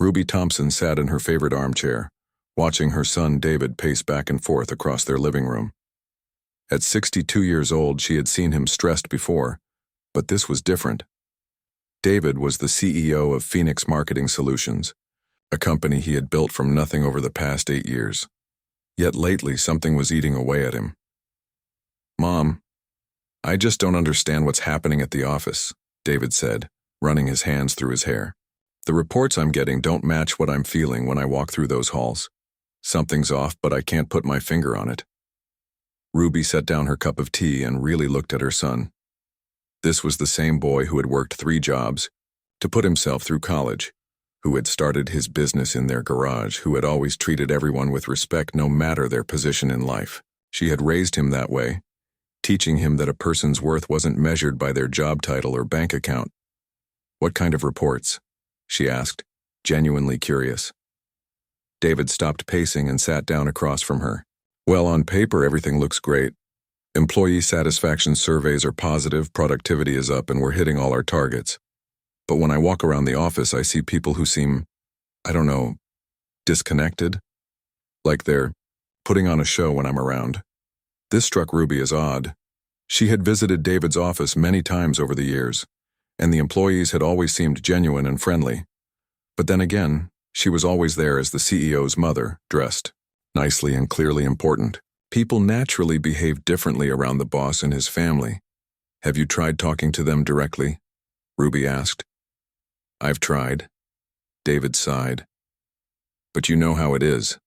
Ruby Thompson sat in her favorite armchair, watching her son David pace back and forth across their living room. At 62 years old, she had seen him stressed before, but this was different. David was the CEO of Phoenix Marketing Solutions, a company he had built from nothing over the past 8 years. Yet lately, something was eating away at him. "Mom, I just don't understand what's happening at the office," David said, running his hands through his hair. "The reports I'm getting don't match what I'm feeling when I walk through those halls. Something's off, but I can't put my finger on it." Ruby set down her cup of tea and really looked at her son. This was the same boy who had worked 3 jobs to put himself through college, who had started his business in their garage, who had always treated everyone with respect no matter their position in life. She had raised him that way, teaching him that a person's worth wasn't measured by their job title or bank account. "What kind of reports?" she asked, genuinely curious. David stopped pacing and sat down across from her. "Well, on paper, everything looks great. Employee satisfaction surveys are positive, productivity is up, and we're hitting all our targets. But when I walk around the office, I see people who seem, I don't know, disconnected. Like they're putting on a show when I'm around." This struck Ruby as odd. She had visited David's office many times over the years, and the employees had always seemed genuine and friendly. But then again, she was always there as the CEO's mother, dressed nicely and clearly important. People naturally behave differently around the boss and his family. "Have you tried talking to them directly?" Ruby asked. "I've tried." David sighed. "But you know how it is.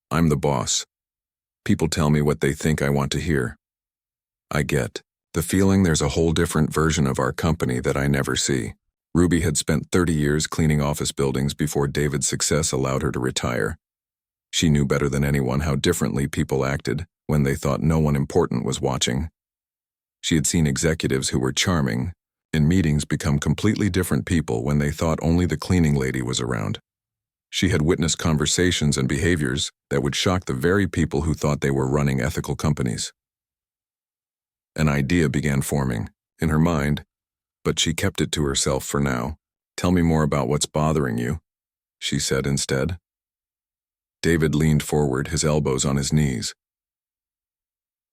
I'm the boss. People tell me what they think I want to hear. I get the feeling there's a whole different version of our company that I never see." Ruby had spent 30 years cleaning office buildings before David's success allowed her to retire. She knew better than anyone how differently people acted when they thought no one important was watching. She had seen executives who were charming in meetings become completely different people when they thought only the cleaning lady was around. She had witnessed conversations and behaviors that would shock the very people who thought they were running ethical companies. An idea began forming in her mind, but she kept it to herself for now. "Tell me more about what's bothering you," she said instead. David leaned forward, his elbows on his knees.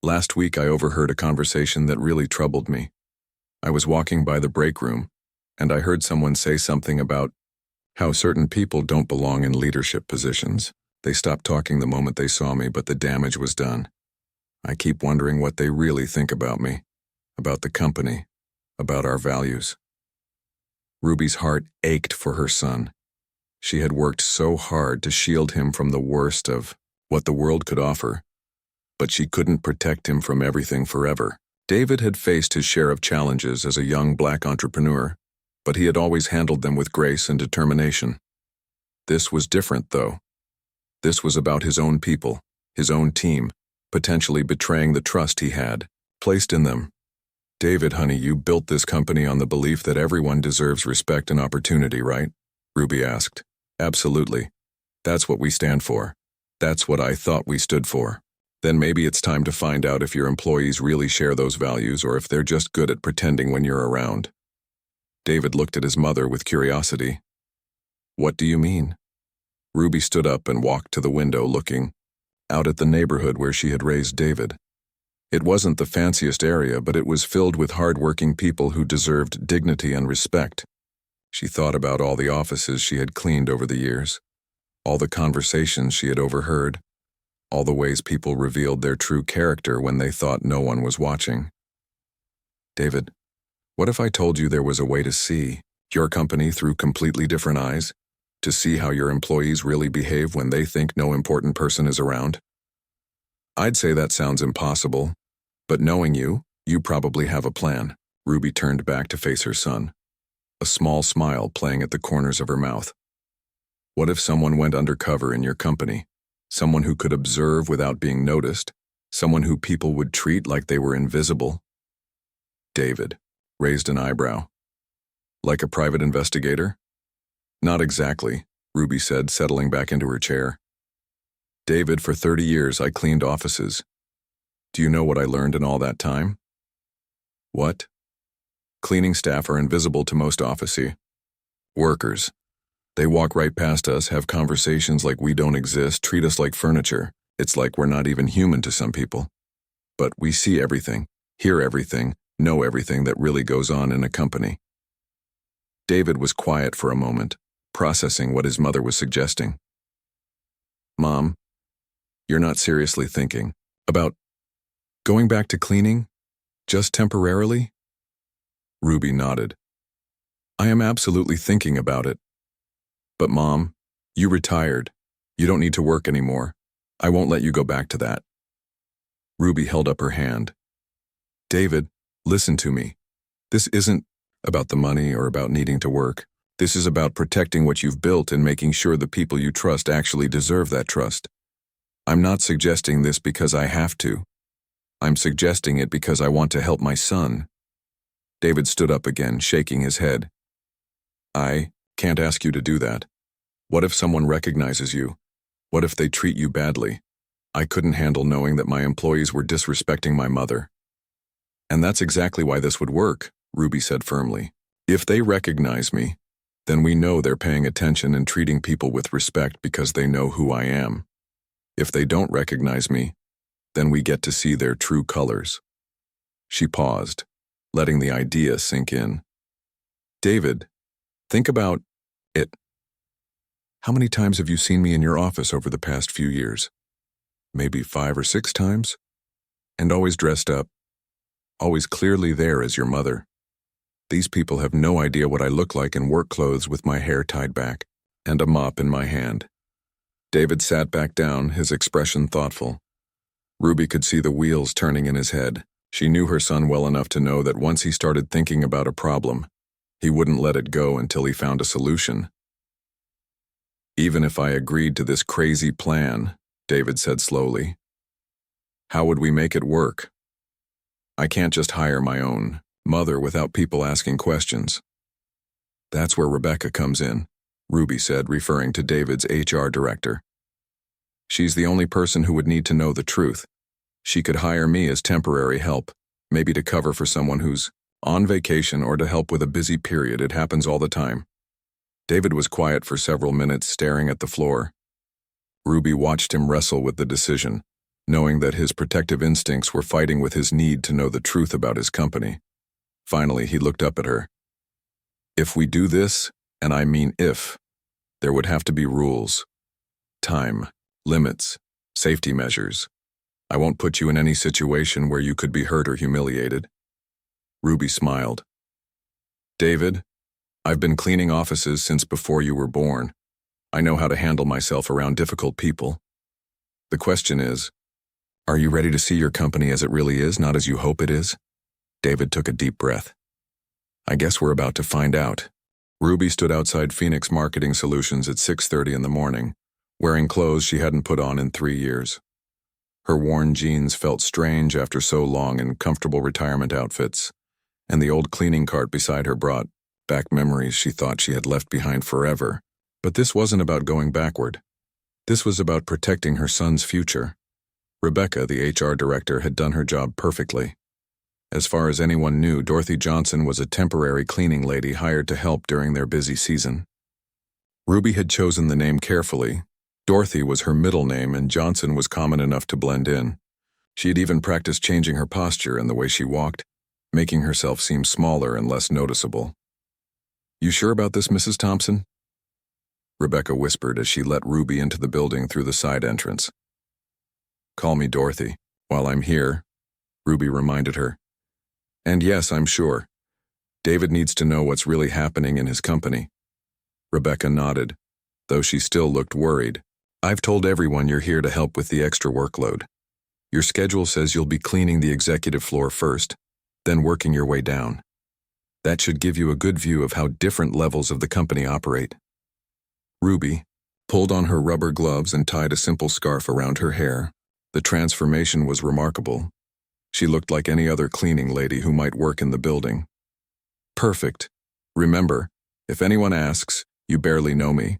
"Last week I overheard a conversation that really troubled me. I was walking by the break room, and I heard someone say something about how certain people don't belong in leadership positions. They stopped talking the moment they saw me, but the damage was done. I keep wondering what they really think about me, about the company, about our values." Ruby's heart ached for her son. She had worked so hard to shield him from the worst of what the world could offer, but she couldn't protect him from everything forever. David had faced his share of challenges as a young black entrepreneur, but he had always handled them with grace and determination. This was different, though. This was about his own people, his own team, potentially betraying the trust he had placed in them. "David, honey, you built this company on the belief that everyone deserves respect and opportunity, right?" Ruby asked. "Absolutely. That's what we stand for. That's what I thought we stood for." "Then maybe it's time to find out if your employees really share those values or if they're just good at pretending when you're around." David looked at his mother with curiosity. "What do you mean?" Ruby stood up and walked to the window, looking out at the neighborhood where she had raised David. It wasn't the fanciest area, but it was filled with hard-working people who deserved dignity and respect. She thought about all the offices she had cleaned over the years, all the conversations she had overheard, all the ways people revealed their true character when they thought no one was watching. "David, what if I told you there was a way to see your company through completely different eyes? To see how your employees really behave when they think no important person is around?" "I'd say that sounds impossible, but knowing you, you probably have a plan." Ruby turned back to face her son, a small smile playing at the corners of her mouth. "What if someone went undercover in your company? Someone who could observe without being noticed? Someone who people would treat like they were invisible?" David raised an eyebrow. "Like a private investigator?" "Not exactly," Ruby said, settling back into her chair. "David, for 30 years I cleaned offices. Do you know what I learned in all that time?" "What?" "Cleaning staff are invisible to most office workers. They walk right past us, have conversations like we don't exist, treat us like furniture. It's like we're not even human to some people. But we see everything, hear everything, know everything that really goes on in a company. David was quiet for a moment, processing what his mother was suggesting. Mom, you're not seriously thinking about going back to cleaning? Just temporarily? Ruby nodded. I am absolutely thinking about it. But Mom, you retired. You don't need to work anymore. I won't let you go back to that. Ruby held up her hand. David, listen to me. This isn't about the money or about needing to work. This is about protecting what you've built and making sure the people you trust actually deserve that trust. I'm not suggesting this because I have to. I'm suggesting it because I want to help my son. David stood up again, shaking his head. I can't ask you to do that. What if someone recognizes you? What if they treat you badly? I couldn't handle knowing that my employees were disrespecting my mother. And that's exactly why this would work, Ruby said firmly. If they recognize me, then we know they're paying attention and treating people with respect because they know who I am. If they don't recognize me, then we get to see their true colors. She paused, letting the idea sink in. David, think about it. How many times have you seen me in your office over the past few years? Maybe 5 or 6 times? And always dressed up, always clearly there as your mother. These people have no idea what I look like in work clothes with my hair tied back and a mop in my hand. David sat back down, his expression thoughtful. Ruby could see the wheels turning in his head. She knew her son well enough to know that once he started thinking about a problem, he wouldn't let it go until he found a solution. Even if I agreed to this crazy plan, David said slowly, how would we make it work? I can't just hire my own mother without people asking questions. That's where Rebecca comes in, Ruby said, referring to David's HR director. She's the only person who would need to know the truth. She could hire me as temporary help, maybe to cover for someone who's on vacation or to help with a busy period. It happens all the time. David was quiet for several minutes, staring at the floor. Ruby watched him wrestle with the decision, knowing that his protective instincts were fighting with his need to know the truth about his company. Finally, he looked up at her. If we do this, and I mean if, there would have to be rules. Time, limits, safety measures. I won't put you in any situation where you could be hurt or humiliated. Ruby smiled. David, I've been cleaning offices since before you were born. I know how to handle myself around difficult people. The question is, are you ready to see your company as it really is, not as you hope it is? David took a deep breath. I guess we're about to find out. Ruby stood outside Phoenix Marketing Solutions at 6:30 in the morning, wearing clothes she hadn't put on in 3 years. Her worn jeans felt strange after so long in comfortable retirement outfits, and the old cleaning cart beside her brought back memories she thought she had left behind forever. But this wasn't about going backward. This was about protecting her son's future. Rebecca, the HR director, had done her job perfectly. As far as anyone knew, Dorothy Johnson was a temporary cleaning lady hired to help during their busy season. Ruby had chosen the name carefully. Dorothy was her middle name, and Johnson was common enough to blend in. She had even practiced changing her posture and the way she walked, making herself seem smaller and less noticeable. You sure about this, Mrs. Thompson? Rebecca whispered as she let Ruby into the building through the side entrance. Call me Dorothy. While I'm here, Ruby reminded her. And yes, I'm sure. David needs to know what's really happening in his company. Rebecca nodded, though she still looked worried. I've told everyone you're here to help with the extra workload. Your schedule says you'll be cleaning the executive floor first, then working your way down. That should give you a good view of how different levels of the company operate. Ruby pulled on her rubber gloves and tied a simple scarf around her hair. The transformation was remarkable. She looked like any other cleaning lady who might work in the building. Perfect. Remember, if anyone asks, you barely know me.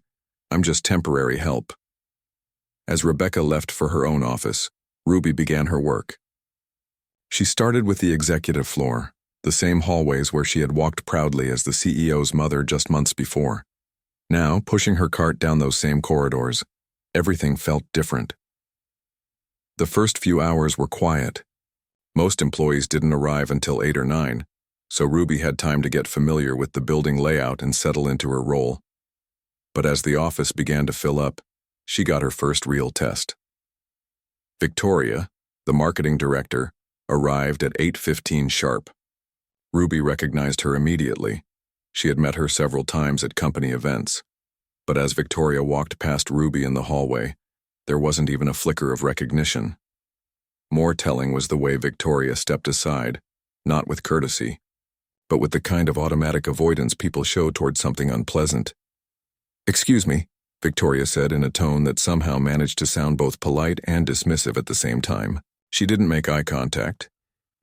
I'm just temporary help. As Rebecca left for her own office, Ruby began her work. She started with the executive floor, the same hallways where she had walked proudly as the CEO's mother just months before. Now, pushing her cart down those same corridors, everything felt different. The first few hours were quiet. Most employees didn't arrive until 8 or 9, so Ruby had time to get familiar with the building layout and settle into her role. But as the office began to fill up, she got her first real test. Victoria, the marketing director, arrived at 8:15 sharp. Ruby recognized her immediately. She had met her several times at company events. But as Victoria walked past Ruby in the hallway, there wasn't even a flicker of recognition. More telling was the way Victoria stepped aside, not with courtesy, but with the kind of automatic avoidance people show toward something unpleasant. "Excuse me," Victoria said in a tone that somehow managed to sound both polite and dismissive at the same time. She didn't make eye contact,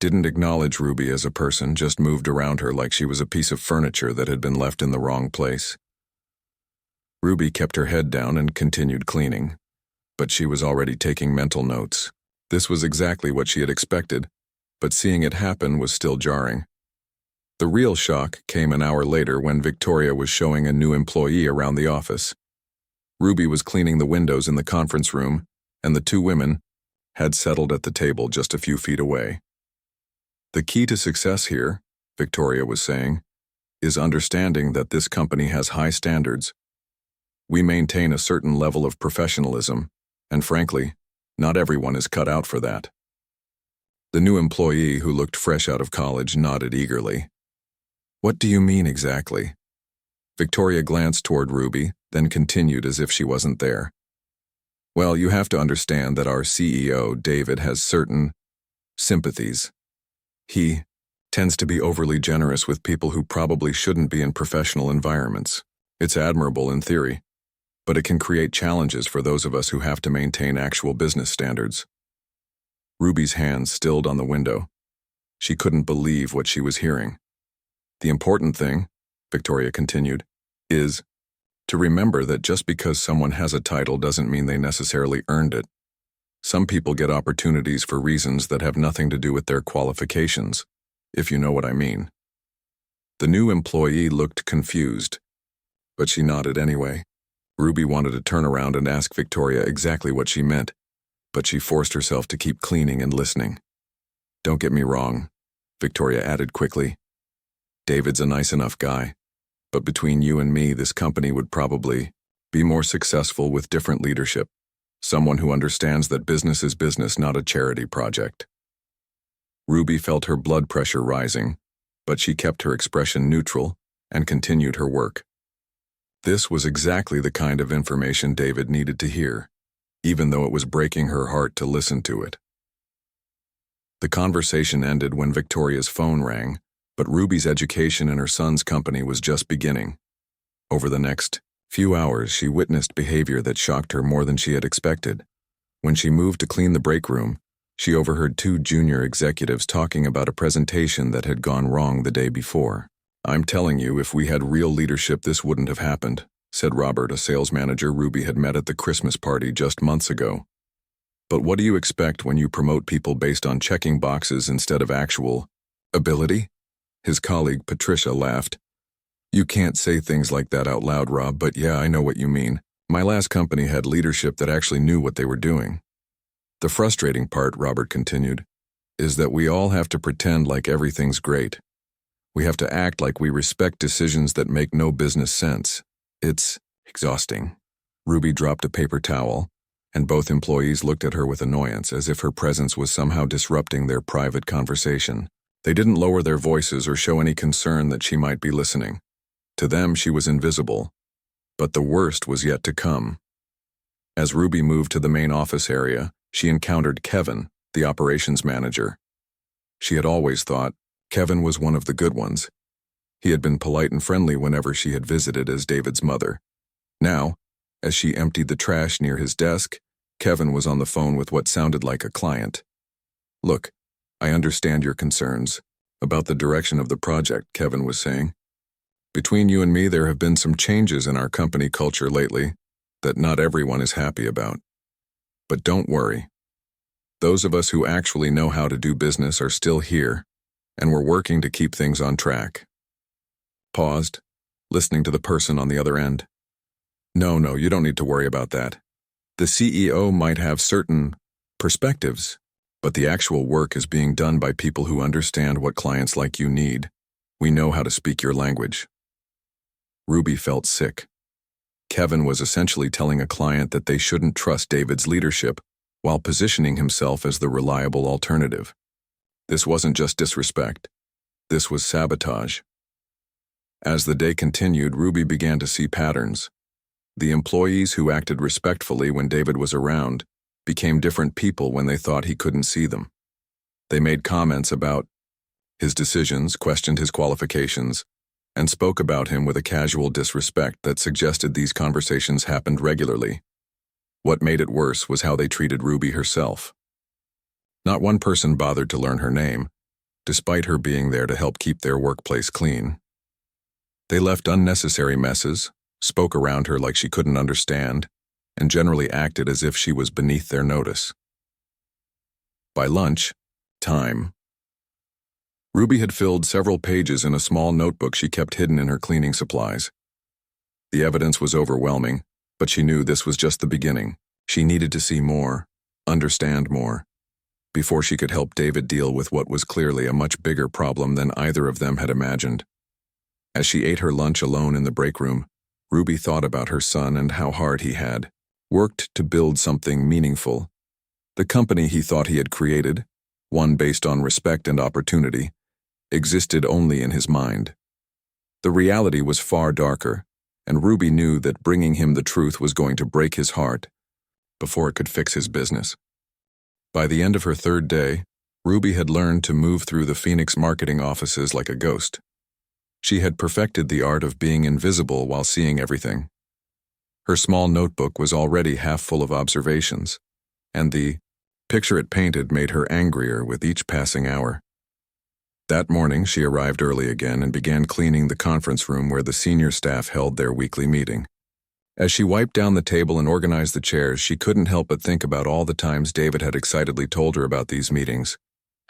didn't acknowledge Ruby as a person, just moved around her like she was a piece of furniture that had been left in the wrong place. Ruby kept her head down and continued cleaning, but she was already taking mental notes. This was exactly what she had expected, but seeing it happen was still jarring. The real shock came an hour later when Victoria was showing a new employee around the office. Ruby was cleaning the windows in the conference room, and the two women had settled at the table just a few feet away. "The key to success here," Victoria was saying, "is understanding that this company has high standards. We maintain a certain level of professionalism, and frankly, not everyone is cut out for that." The new employee, who looked fresh out of college, nodded eagerly. "What do you mean exactly?" Victoria glanced toward Ruby, then continued as if she wasn't there. "Well, you have to understand that our CEO, David, has certain sympathies. He tends to be overly generous with people who probably shouldn't be in professional environments. It's admirable in theory, but it can create challenges for those of us who have to maintain actual business standards." Ruby's hands stilled on the window. She couldn't believe what she was hearing. "The important thing," Victoria continued, "is to remember that just because someone has a title doesn't mean they necessarily earned it. Some people get opportunities for reasons that have nothing to do with their qualifications, if you know what I mean." The new employee looked confused, but she nodded anyway. Ruby wanted to turn around and ask Victoria exactly what she meant, but she forced herself to keep cleaning and listening. "Don't get me wrong," Victoria added quickly. "David's a nice enough guy, but between you and me, this company would probably be more successful with different leadership. Someone who understands that business is business, not a charity project." Ruby felt her blood pressure rising, but she kept her expression neutral and continued her work. This was exactly the kind of information David needed to hear, even though it was breaking her heart to listen to it. The conversation ended when Victoria's phone rang, but Ruby's education in her son's company was just beginning. Over the next few hours, she witnessed behavior that shocked her more than she had expected. When she moved to clean the break room, she overheard two junior executives talking about a presentation that had gone wrong the day before. "I'm telling you, if we had real leadership, this wouldn't have happened," said Robert, a sales manager Ruby had met at the Christmas party just months ago. "But what do you expect when you promote people based on checking boxes instead of actual ability?" His colleague Patricia laughed. "You can't say things like that out loud, Rob, but yeah, I know what you mean. My last company had leadership that actually knew what they were doing." "The frustrating part," Robert continued, "is that we all have to pretend like everything's great. We have to act like we respect decisions that make no business sense. It's exhausting." Ruby dropped a paper towel, and both employees looked at her with annoyance, as if her presence was somehow disrupting their private conversation. They didn't lower their voices or show any concern that she might be listening. To them, she was invisible. But the worst was yet to come. As Ruby moved to the main office area, she encountered Kevin, the operations manager. She had always thought Kevin was one of the good ones. He had been polite and friendly whenever she had visited as David's mother. Now, as she emptied the trash near his desk, Kevin was on the phone with what sounded like a client. "Look, I understand your concerns about the direction of the project," Kevin was saying. "Between you and me, there have been some changes in our company culture lately that not everyone is happy about. But don't worry. Those of us who actually know how to do business are still here, and we're working to keep things on track." Paused, listening to the person on the other end. No, you don't need to worry about that. The CEO might have certain perspectives, but the actual work is being done by people who understand what clients like you need. We know how to speak your language. Ruby felt sick. Kevin was essentially telling a client that they shouldn't trust David's leadership while positioning himself as the reliable alternative. This wasn't just disrespect. This was sabotage. As the day continued, Ruby began to see patterns. The employees who acted respectfully when David was around became different people when they thought he couldn't see them. They made comments about his decisions, questioned his qualifications, and spoke about him with a casual disrespect that suggested these conversations happened regularly. What made it worse was how they treated Ruby herself. Not one person bothered to learn her name, despite her being there to help keep their workplace clean. They left unnecessary messes, spoke around her like she couldn't understand, and generally acted as if she was beneath their notice. By lunch time, Ruby had filled several pages in a small notebook she kept hidden in her cleaning supplies. The evidence was overwhelming, but she knew this was just the beginning. She needed to see more, understand more, before she could help David deal with what was clearly a much bigger problem than either of them had imagined. As she ate her lunch alone in the break room, Ruby thought about her son and how hard he had worked to build something meaningful. The company he thought he had created, one based on respect and opportunity, existed only in his mind. The reality was far darker, and Ruby knew that bringing him the truth was going to break his heart before it could fix his business. By the end of her third day, Ruby had learned to move through the Phoenix marketing offices like a ghost. She had perfected the art of being invisible while seeing everything. Her small notebook was already half full of observations, and the picture it painted made her angrier with each passing hour. That morning, she arrived early again and began cleaning the conference room where the senior staff held their weekly meeting. As she wiped down the table and organized the chairs, she couldn't help but think about all the times David had excitedly told her about these meetings,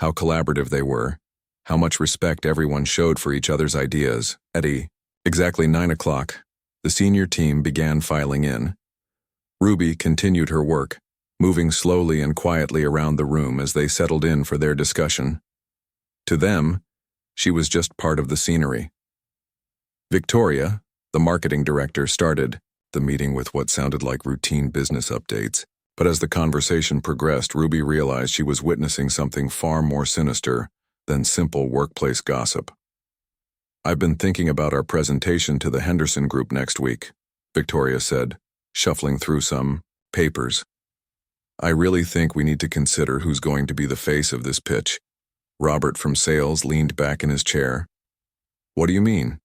how collaborative they were, how much respect everyone showed for each other's ideas. At exactly 9 o'clock, the senior team began filing in. Ruby continued her work, moving slowly and quietly around the room as they settled in for their discussion. To them, she was just part of the scenery. Victoria, the marketing director, started the meeting with what sounded like routine business updates, but as the conversation progressed, Ruby realized she was witnessing something far more sinister than simple workplace gossip. "I've been thinking about our presentation to the Henderson Group next week," Victoria said, shuffling through some papers. "I really think we need to consider who's going to be the face of this pitch." Robert from sales leaned back in his chair. "What do you mean?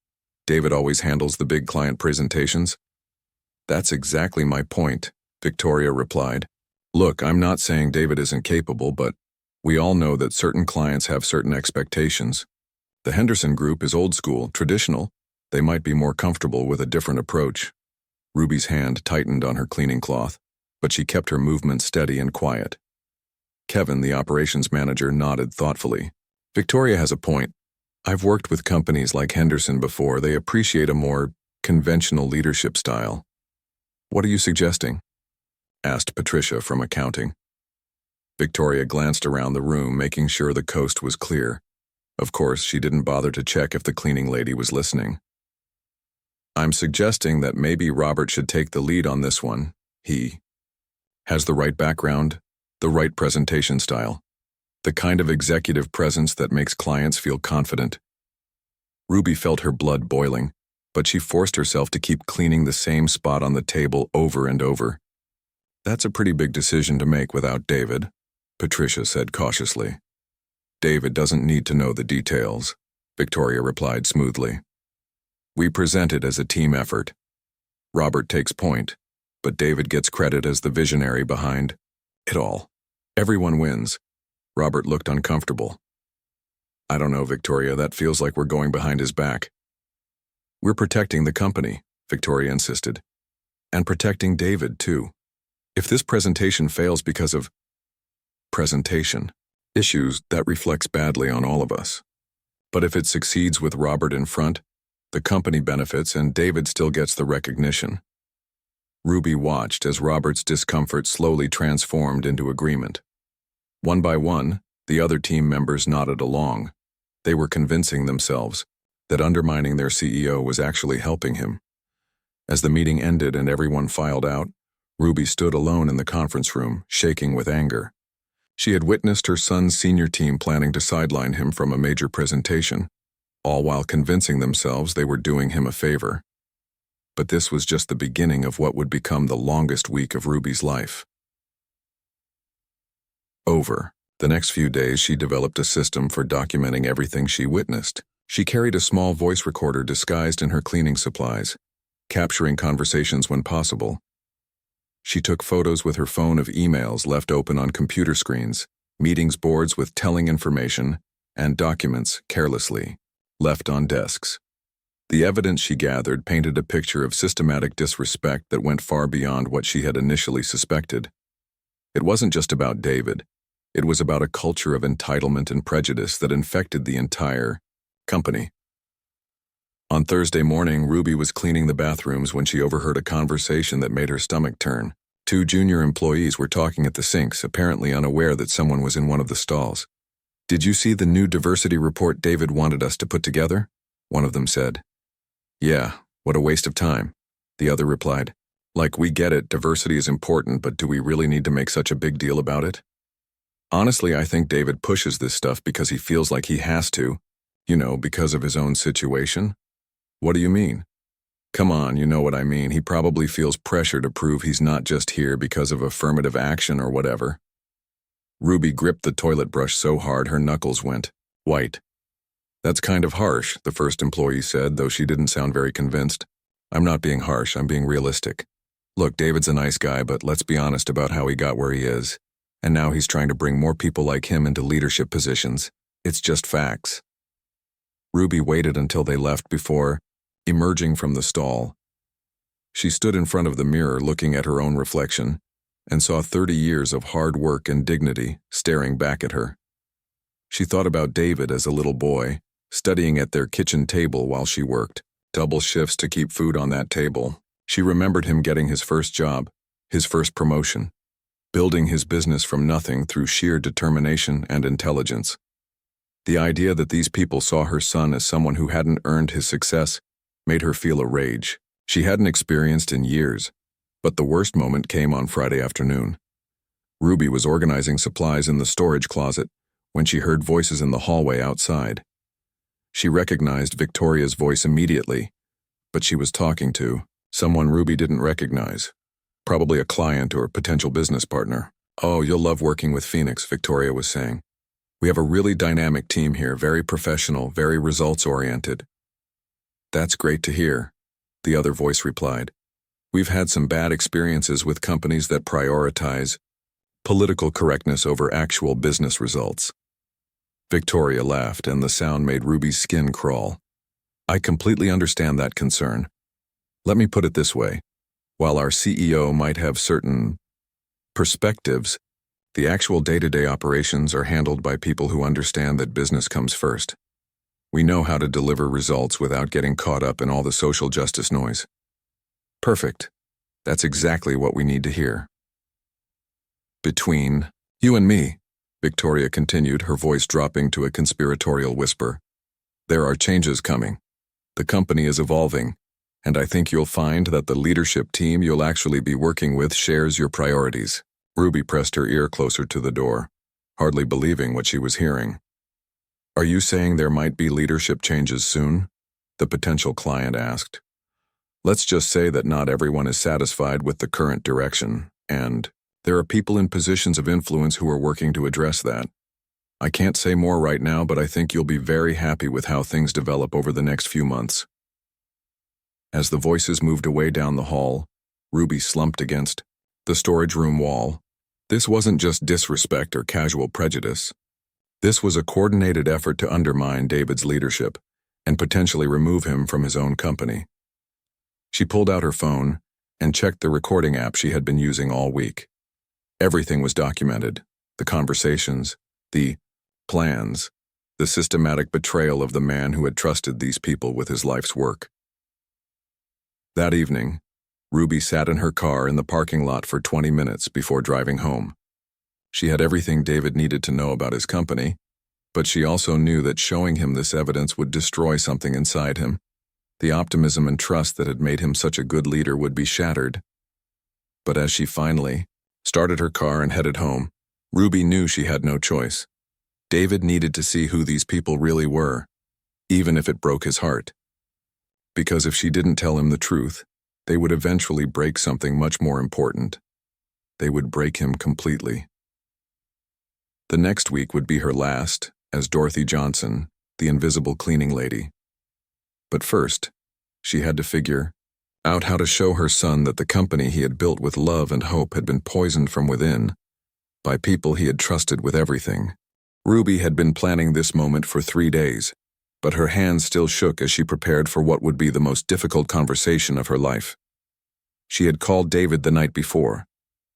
David always handles the big client presentations?" "That's exactly my point," Victoria replied. "Look, I'm not saying David isn't capable, but we all know that certain clients have certain expectations. The Henderson Group is old school, traditional. They might be more comfortable with a different approach." Ruby's hand tightened on her cleaning cloth, but she kept her movement steady and quiet. Kevin, the operations manager, nodded thoughtfully. "Victoria has a point. I've worked with companies like Henderson before. They appreciate a more conventional leadership style." "What are you suggesting?" asked Patricia from accounting. Victoria glanced around the room, making sure the coast was clear. Of course, she didn't bother to check if the cleaning lady was listening. "I'm suggesting that maybe Robert should take the lead on this one. He has the right background, the right presentation style, the kind of executive presence that makes clients feel confident." Ruby felt her blood boiling, but she forced herself to keep cleaning the same spot on the table over and over. "That's a pretty big decision to make without David," Patricia said cautiously. "David doesn't need to know the details," Victoria replied smoothly. "We present it as a team effort. Robert takes point, but David gets credit as the visionary behind it all. Everyone wins." Robert looked uncomfortable. "I don't know, Victoria, that feels like we're going behind his back." "We're protecting the company," Victoria insisted. "And protecting David, too. If this presentation fails because of presentation issues, that reflects badly on all of us. But if it succeeds with Robert in front, the company benefits and David still gets the recognition." Ruby watched as Robert's discomfort slowly transformed into agreement. One by one, the other team members nodded along. They were convincing themselves that undermining their CEO was actually helping him. As the meeting ended and everyone filed out, Ruby stood alone in the conference room, shaking with anger. She had witnessed her son's senior team planning to sideline him from a major presentation, all while convincing themselves they were doing him a favor. But this was just the beginning of what would become the longest week of Ruby's life. Over the next few days, she developed a system for documenting everything she witnessed. She carried a small voice recorder disguised in her cleaning supplies, capturing conversations when possible. She took photos with her phone of emails left open on computer screens, meetings boards with telling information, and documents carelessly left on desks. The evidence she gathered painted a picture of systematic disrespect that went far beyond what she had initially suspected. It wasn't just about David. It was about a culture of entitlement and prejudice that infected the entire company. On Thursday morning, Ruby was cleaning the bathrooms when she overheard a conversation that made her stomach turn. Two junior employees were talking at the sinks, apparently unaware that someone was in one of the stalls. "Did you see the new diversity report David wanted us to put together?" one of them said. "Yeah, what a waste of time," the other replied. "Like, we get it, diversity is important, but do we really need to make such a big deal about it?" "Honestly, I think David pushes this stuff because he feels like he has to, because of his own situation." "What do you mean?" "Come on, you know what I mean. He probably feels pressure to prove he's not just here because of affirmative action or whatever." Ruby gripped the toilet brush so hard her knuckles went white. "That's kind of harsh," the first employee said, though she didn't sound very convinced. "I'm not being harsh, I'm being realistic. Look, David's a nice guy, but let's be honest about how he got where he is. And now he's trying to bring more people like him into leadership positions. It's just facts." Ruby waited until they left before emerging from the stall. She stood in front of the mirror looking at her own reflection and saw 30 years of hard work and dignity staring back at her. She thought about David as a little boy, studying at their kitchen table while she worked, double shifts to keep food on that table. She remembered him getting his first job, his first promotion, building his business from nothing through sheer determination and intelligence. The idea that these people saw her son as someone who hadn't earned his success made her feel a rage she hadn't experienced in years. But the worst moment came on Friday afternoon. Ruby was organizing supplies in the storage closet when she heard voices in the hallway outside. She recognized Victoria's voice immediately, but she was talking to someone Ruby didn't recognize. Probably a client or potential business partner. "Oh, you'll love working with Phoenix," Victoria was saying. "We have a really dynamic team here, very professional, very results-oriented." "That's great to hear," the other voice replied. "We've had some bad experiences with companies that prioritize political correctness over actual business results." Victoria laughed, and the sound made Ruby's skin crawl. "I completely understand that concern. Let me put it this way. While our CEO might have certain perspectives, the actual day-to-day operations are handled by people who understand that business comes first. We know how to deliver results without getting caught up in all the social justice noise." "Perfect. That's exactly what we need to hear." "Between you and me," Victoria continued, her voice dropping to a conspiratorial whisper, "there are changes coming. The company is evolving, and I think you'll find that the leadership team you'll actually be working with shares your priorities." Ruby pressed her ear closer to the door, hardly believing what she was hearing. "Are you saying there might be leadership changes soon?" the potential client asked. "Let's just say that not everyone is satisfied with the current direction, and there are people in positions of influence who are working to address that. I can't say more right now, but I think you'll be very happy with how things develop over the next few months." As the voices moved away down the hall, Ruby slumped against the storage room wall. This wasn't just disrespect or casual prejudice. This was a coordinated effort to undermine David's leadership and potentially remove him from his own company. She pulled out her phone and checked the recording app she had been using all week. Everything was documented: the conversations, the plans, the systematic betrayal of the man who had trusted these people with his life's work. That evening, Ruby sat in her car in the parking lot for 20 minutes before driving home. She had everything David needed to know about his company, but she also knew that showing him this evidence would destroy something inside him. The optimism and trust that had made him such a good leader would be shattered. But as she finally started her car and headed home, Ruby knew she had no choice. David needed to see who these people really were, even if it broke his heart. Because if she didn't tell him the truth, they would eventually break something much more important. They would break him completely. The next week would be her last as Dorothy Johnson, the invisible cleaning lady. But first, she had to figure out how to show her son that the company he had built with love and hope had been poisoned from within by people he had trusted with everything. Ruby had been planning this moment for 3 days, but her hands still shook as she prepared for what would be the most difficult conversation of her life. She had called David the night before,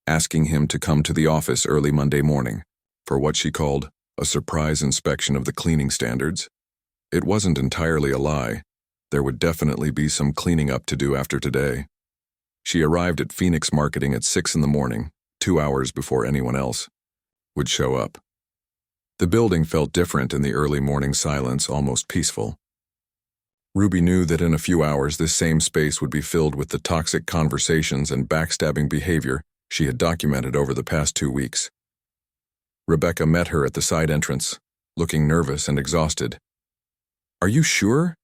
asking him to come to the office early Monday morning for what she called a surprise inspection of the cleaning standards. It wasn't entirely a lie. There would definitely be some cleaning up to do after today. She arrived at Phoenix Marketing at 6 in the morning, 2 hours before anyone else would show up. The building felt different in the early morning silence, almost peaceful. Ruby knew that in a few hours this same space would be filled with the toxic conversations and backstabbing behavior she had documented over the past 2 weeks. Rebecca met her at the side entrance, looking nervous and exhausted. "Are you sure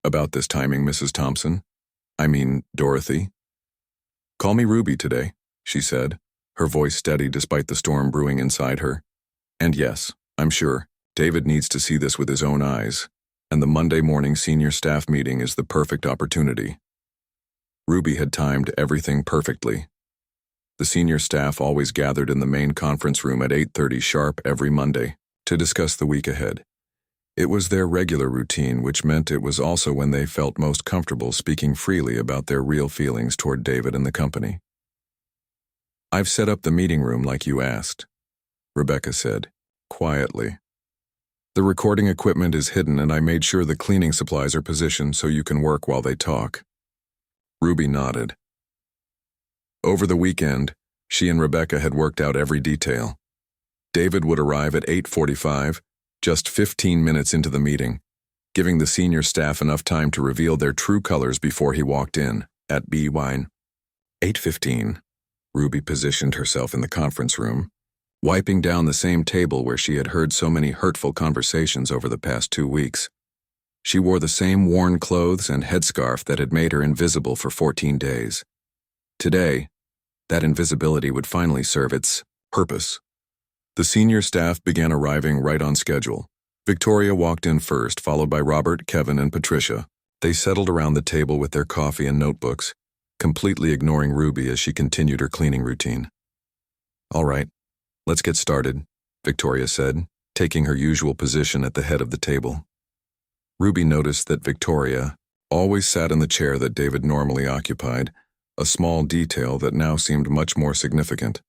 about this timing, Mrs. Thompson? I mean, Dorothy." "Call me Ruby today," she said, her voice steady despite the storm brewing inside her. "And yes, I'm sure David needs to see this with his own eyes, and the Monday morning senior staff meeting is the perfect opportunity." Ruby had timed everything perfectly. The senior staff always gathered in the main conference room at 8:30 sharp every Monday to discuss the week ahead. It was their regular routine, which meant it was also when they felt most comfortable speaking freely about their real feelings toward David and the company. "I've set up the meeting room like you asked," Rebecca said, quietly. "The recording equipment is hidden and I made sure the cleaning supplies are positioned so you can work while they talk." Ruby nodded. Over the weekend, she and Rebecca had worked out every detail. David would arrive at 8:45, just 15 minutes into the meeting, giving the senior staff enough time to reveal their true colors before he walked in, at B-Wine. 8:15, Ruby positioned herself in the conference room, wiping down the same table where she had heard so many hurtful conversations over the past 2 weeks. She wore the same worn clothes and headscarf that had made her invisible for 14 days. Today, that invisibility would finally serve its purpose. The senior staff began arriving right on schedule. Victoria walked in first, followed by Robert, Kevin, and Patricia. They settled around the table with their coffee and notebooks, completely ignoring Ruby as she continued her cleaning routine. "All right, let's get started," Victoria said, taking her usual position at the head of the table. Ruby noticed that Victoria always sat in the chair that David normally occupied, a small detail that now seemed much more significant.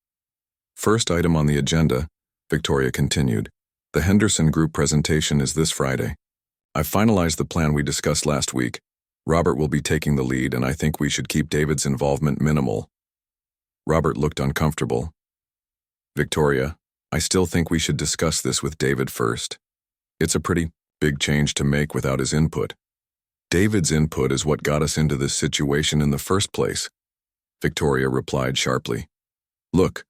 "First item on the agenda," Victoria continued, "the Henderson Group presentation is this Friday. I've finalized the plan we discussed last week. Robert will be taking the lead, and I think we should keep David's involvement minimal." Robert looked uncomfortable. "Victoria, I still think we should discuss this with David first. It's a pretty big change to make without his input. David's input is what got us into this situation in the first place," Victoria replied sharply. "Look,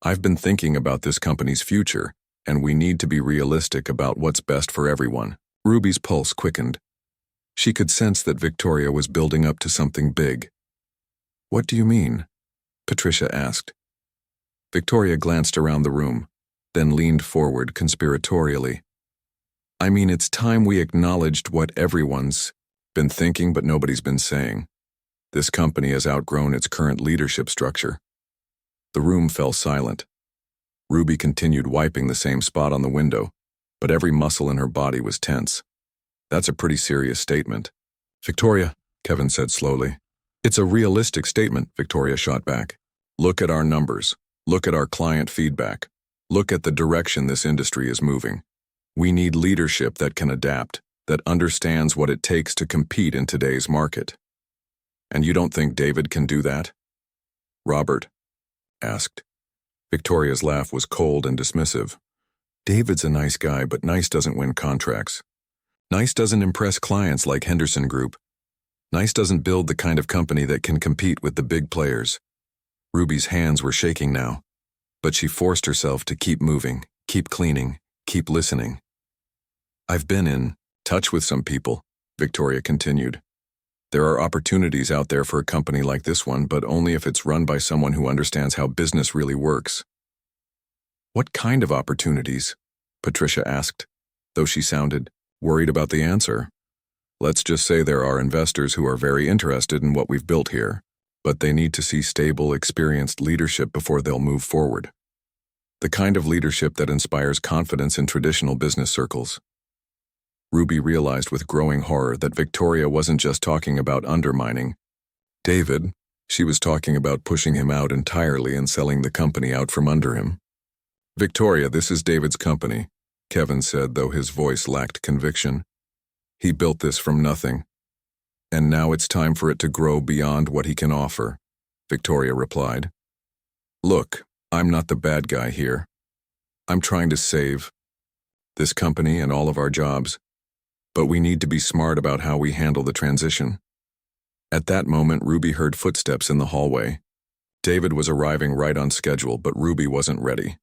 I've been thinking about this company's future, and we need to be realistic about what's best for everyone." Ruby's pulse quickened. She could sense that Victoria was building up to something big. "What do you mean?" Patricia asked. Victoria glanced around the room, then leaned forward conspiratorially. "I mean, it's time we acknowledged what everyone's been thinking but nobody's been saying. This company has outgrown its current leadership structure." The room fell silent. Ruby continued wiping the same spot on the window, but every muscle in her body was tense. "That's a pretty serious statement." "Victoria," Kevin said slowly. "It's a realistic statement," Victoria shot back. "Look at our numbers. Look at our client feedback. Look at the direction this industry is moving. We need leadership that can adapt, that understands what it takes to compete in today's market." And you don't think David can do that? Robert asked. Victoria's laugh was cold and dismissive. David's a nice guy, but nice doesn't win contracts. Nice doesn't impress clients like Henderson Group. Nice doesn't build the kind of company that can compete with the big players. Ruby's hands were shaking now, but she forced herself to keep moving, keep cleaning, keep listening. I've been in touch with some people, Victoria continued. There are opportunities out there for a company like this one, but only if it's run by someone who understands how business really works. What kind of opportunities? Patricia asked, though she sounded worried about the answer. Let's just say there are investors who are very interested in what we've built here, but they need to see stable, experienced leadership before they'll move forward. The kind of leadership that inspires confidence in traditional business circles. Ruby realized with growing horror that Victoria wasn't just talking about undermining David, she was talking about pushing him out entirely and selling the company out from under him. Victoria, this is David's company, Kevin said, though his voice lacked conviction. He built this from nothing. And now it's time for it to grow beyond what he can offer, Victoria replied. Look, I'm not the bad guy here. I'm trying to save this company and all of our jobs. But we need to be smart about how we handle the transition. At that moment, Ruby heard footsteps in the hallway. David was arriving right on schedule, but Ruby wasn't ready.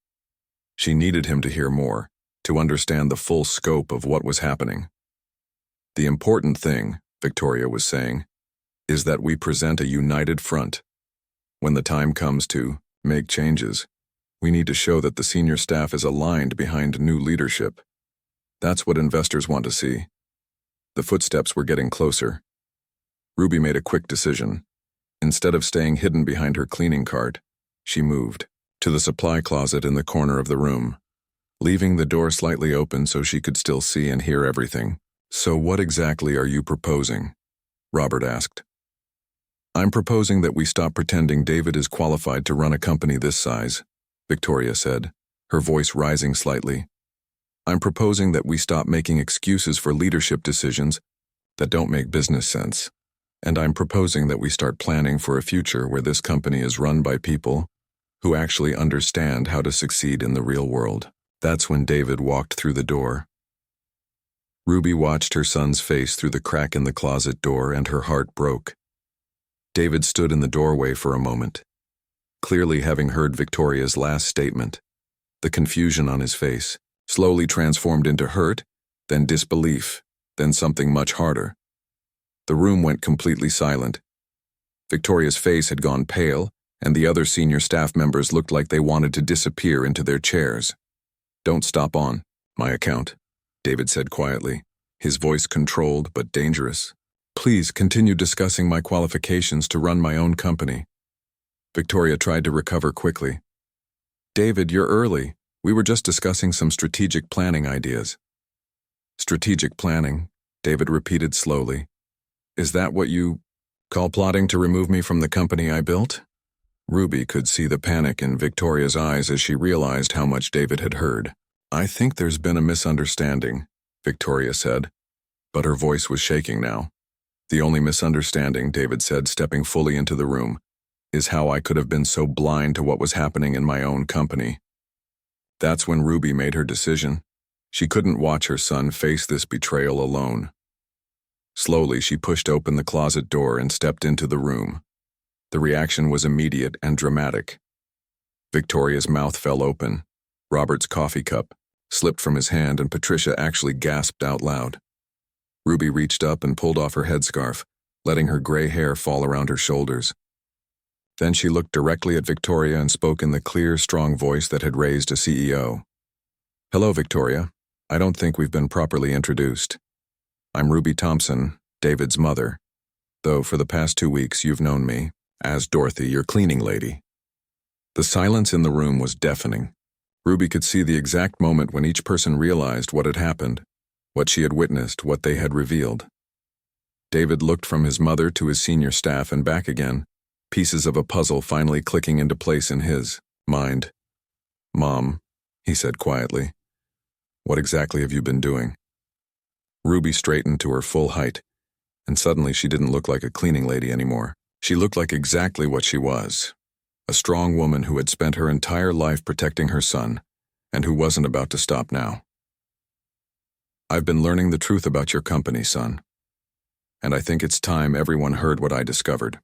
She needed him to hear more, to understand the full scope of what was happening. The important thing, Victoria was saying, is that we present a united front. When the time comes to make changes, we need to show that the senior staff is aligned behind new leadership. That's what investors want to see. The footsteps were getting closer. Ruby made a quick decision. Instead of staying hidden behind her cleaning cart, she moved to the supply closet in the corner of the room, leaving the door slightly open so she could still see and hear everything. So what exactly are you proposing? Robert asked. I'm proposing that we stop pretending David is qualified to run a company this size, Victoria said, her voice rising slightly. I'm proposing that we stop making excuses for leadership decisions that don't make business sense. And I'm proposing that we start planning for a future where this company is run by people who actually understand how to succeed in the real world. That's when David walked through the door. Ruby watched her son's face through the crack in the closet door, and her heart broke. David stood in the doorway for a moment, clearly having heard Victoria's last statement. The confusion on his face slowly transformed into hurt, then disbelief, then something much harder. The room went completely silent. Victoria's face had gone pale, and the other senior staff members looked like they wanted to disappear into their chairs. Don't stop on my account, David said quietly, his voice controlled but dangerous. Please continue discussing my qualifications to run my own company. Victoria tried to recover quickly. David, you're early. We were just discussing some strategic planning ideas. Strategic planning, David repeated slowly. Is that what you call plotting to remove me from the company I built? Ruby could see the panic in Victoria's eyes as she realized how much David had heard. I think there's been a misunderstanding, Victoria said, but her voice was shaking now. The only misunderstanding, David said, stepping fully into the room, is how I could have been so blind to what was happening in my own company. That's when Ruby made her decision. She couldn't watch her son face this betrayal alone. Slowly, she pushed open the closet door and stepped into the room. The reaction was immediate and dramatic. Victoria's mouth fell open. Robert's coffee cup slipped from his hand, and Patricia actually gasped out loud. Ruby reached up and pulled off her headscarf, letting her gray hair fall around her shoulders. Then she looked directly at Victoria and spoke in the clear, strong voice that had raised a CEO. Hello, Victoria. I don't think we've been properly introduced. I'm Ruby Thompson, David's mother, though for the past 2 weeks you've known me as Dorothy, your cleaning lady. The silence in the room was deafening. Ruby could see the exact moment when each person realized what had happened, what she had witnessed, what they had revealed. David looked from his mother to his senior staff and back again, pieces of a puzzle finally clicking into place in his mind. Mom, he said quietly, what exactly have you been doing? Ruby straightened to her full height, and suddenly she didn't look like a cleaning lady anymore. She looked like exactly what she was, a strong woman who had spent her entire life protecting her son, and who wasn't about to stop now. I've been learning the truth about your company, son, and I think it's time everyone heard what I discovered.